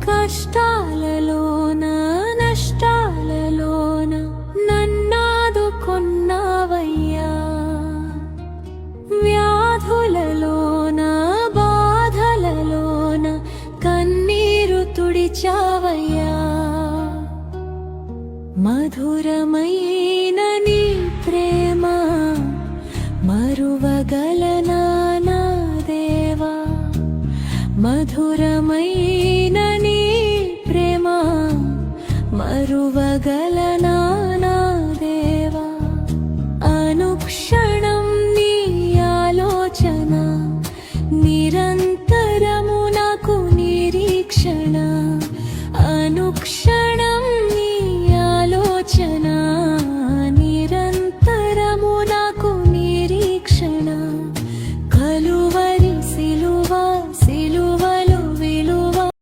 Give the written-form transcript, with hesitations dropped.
కష్టాలలోన నష్టాలలోన నన్నాదుకొన్నావయ్యా, వ్యాధులలోన బాధలలోన కన్నీరు తుడిచావయ్యా. మధురమైన నీ ప్రేమ మరువగలనా నా దేవా, మధురమైన నీ ప్రేమ మరువగల